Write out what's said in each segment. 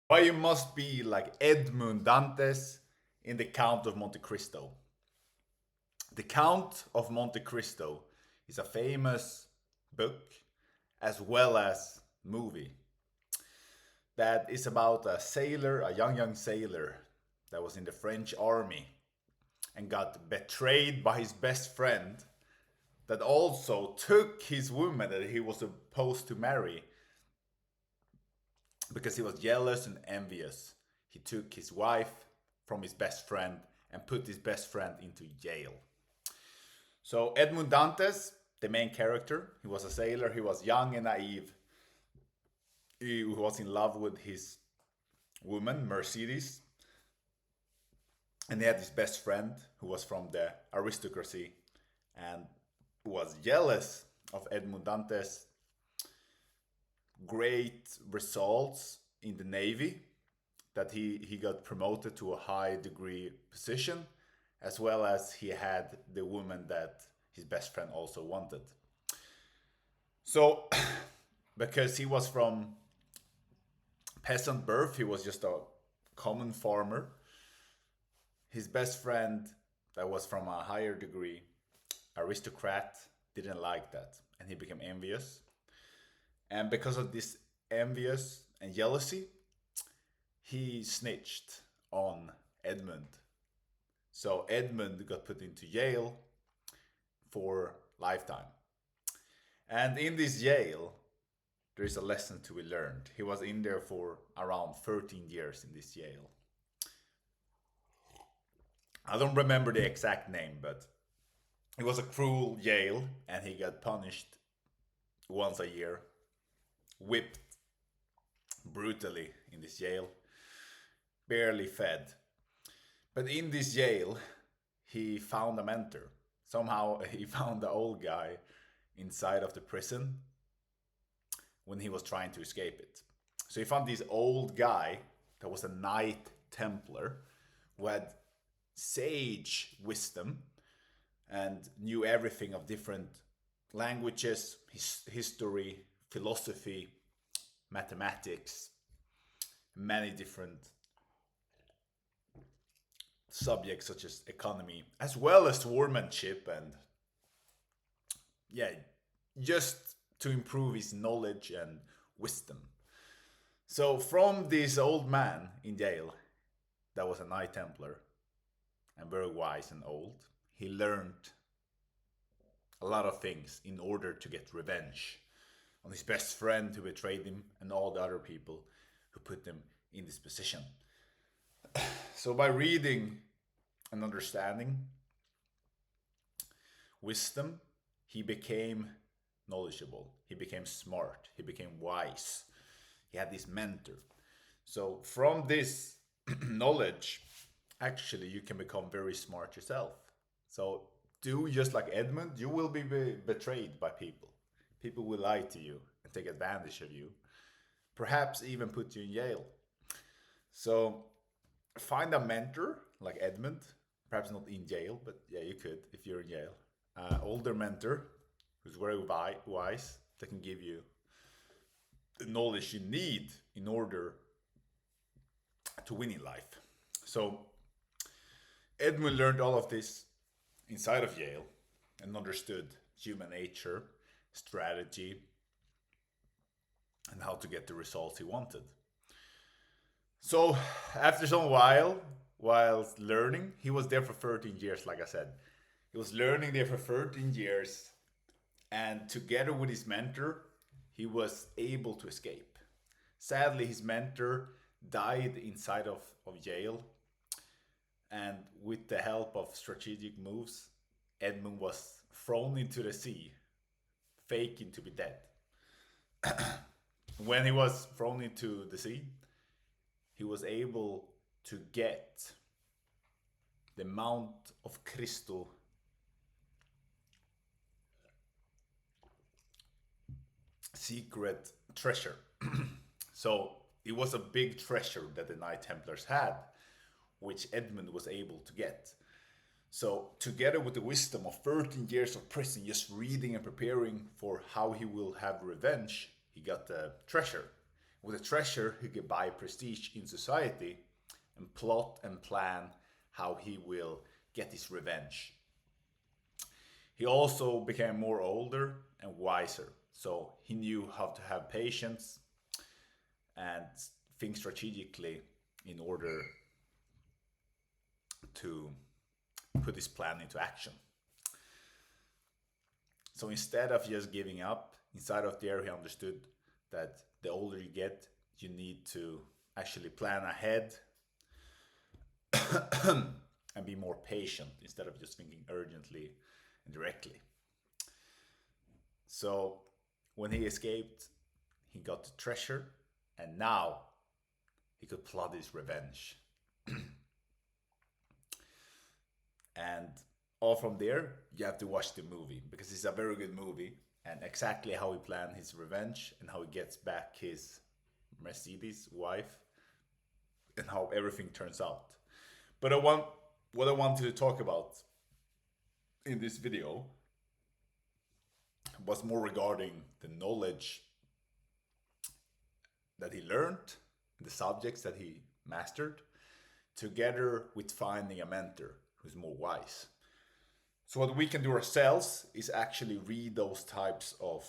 Why you must be like Edmund Dantes in the Count of Monte Cristo. The Count of Monte Cristo is a famous book as well as movie that is about a sailor, a young sailor that was in the French army and got betrayed by his best friend that also took his woman that he was supposed to marry because he was jealous and envious. He took his wife from his best friend and put his best friend into jail. So Edmund Dantes, the main character, he was a sailor. He was young and naive. He was in love with his woman Mercedes, and he had his best friend who was from the aristocracy and was jealous of Edmund Dantes' great results in the navy, that he got promoted to a high degree position, as well as he had the woman that his best friend also wanted. So because he was from peasant birth, he was just a common farmer. His best friend that was from a higher degree aristocrat didn't like that, and he became envious. And because of this envious and jealousy, he snitched on Edmund. So Edmund got put into jail for lifetime. And in this jail, there is a lesson to be learned. He was in there for around 13 years in this jail. I don't remember the exact name, but it was a cruel jail, and he got punished once a year, whipped brutally in this jail, barely fed. But in this jail, he found a mentor. Somehow he found the old guy inside of the prison when he was trying to escape it. So he found this old guy that was a Knight Templar who had sage wisdom and knew everything of different languages, history, philosophy, mathematics, many different subjects such as economy, as well as swordsmanship, and yeah, just to improve his knowledge and wisdom. So from this old man in jail that was a Knight Templar and very wise and old, he learned a lot of things in order to get revenge on his best friend who betrayed him and all the other people who put him in this position. So by reading and understanding wisdom, he became knowledgeable, he became smart, he became wise. He had this mentor. So from this knowledge, actually, you can become very smart yourself. So do just like Edmund, you will be betrayed by people. People will lie to you and take advantage of you, perhaps even put you in jail. So find a mentor like Edmund, perhaps not in jail, but yeah, you could if you're in jail. Older mentor who's very wise that can give you the knowledge you need in order to win in life. So Edmund learned all of this inside of Yale and understood human nature, strategy, and how to get the results he wanted. So after some while learning, he was there for 13 years, like I said. He was learning there for 13 years, and together with his mentor, he was able to escape. Sadly, his mentor died inside of jail, and with the help of strategic moves, Edmund was thrown into the sea, faking to be dead. When he was thrown into the sea, he was able to get the Mount of Cristo secret treasure. So it was a big treasure that the Knight Templars had, which Edmund was able to get. So, together with the wisdom of 13 years of prison, just reading and preparing for how he will have revenge, he got the treasure. with a treasure, he could buy prestige in society and plot and plan how he will get his revenge. He also became more older and wiser, so he knew how to have patience and think strategically in order to put his plan into action. So instead of just giving up, inside of there he understood that the older you get, you need to actually plan ahead and be more patient instead of just thinking urgently and directly. So when he escaped, he got the treasure, and now he could plot his revenge. And all from there, you have to watch the movie because it's a very good movie, and exactly how he planned his revenge and how he gets back his Mercedes wife and how everything turns out. But what I wanted to talk about in this video was more regarding the knowledge that he learned, the subjects that he mastered, together with finding a mentor who's more wise. So what we can do ourselves is actually read those types of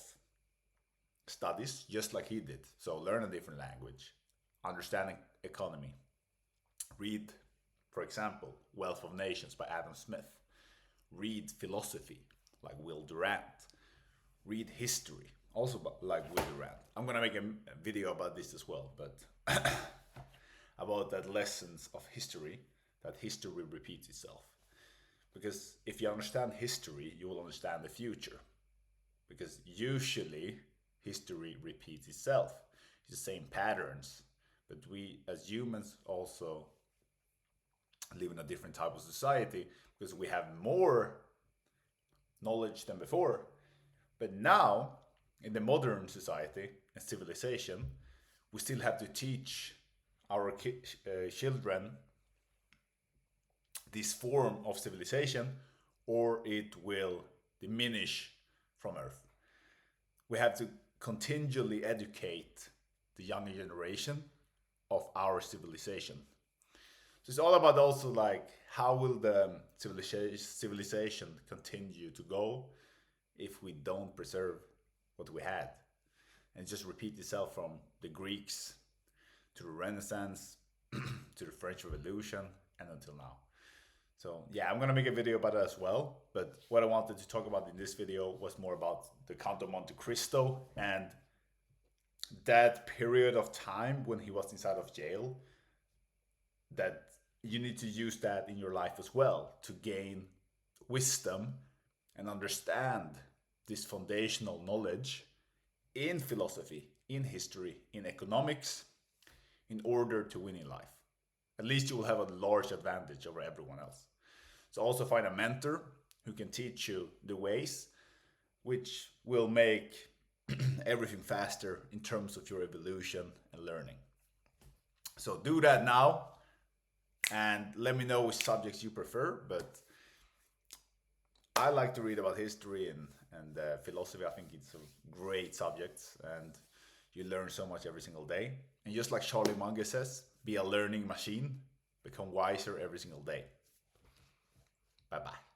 studies just like he did. So learn a different language, understanding economy. Read, for example, Wealth of Nations by Adam Smith. Read philosophy like Will Durant. Read history, also like Will Durant. I'm gonna make a video about this as well, but about that lessons of history, that history repeats itself. Because if you understand history, you will understand the future. Because usually history repeats itself. It's the same patterns. But we as humans also live in a different type of society because we have more knowledge than before. But now, in the modern society and civilization, we still have to teach our children this form of civilization, or it will diminish from Earth. We have to continually educate the younger generation of our civilization. So it's all about also like how will the civilization continue to go if we don't preserve what we had, and just repeat itself from the Greeks to the Renaissance to the French Revolution and until now. So yeah, I'm gonna make a video about it as well, but what I wanted to talk about in this video was more about the Count of Monte Cristo and that period of time when he was inside of jail, that you need to use that in your life as well to gain wisdom and understand this foundational knowledge in philosophy, in history, in economics, in order to win in life. At least you will have a large advantage over everyone else. So also find a mentor who can teach you the ways, which will make everything faster in terms of your evolution and learning. So do that now and let me know which subjects you prefer. But I like to read about history and philosophy. I think it's a great subject and you learn so much every single day. And just like Charlie Munger says, be a learning machine, become wiser every single day. Bye-bye.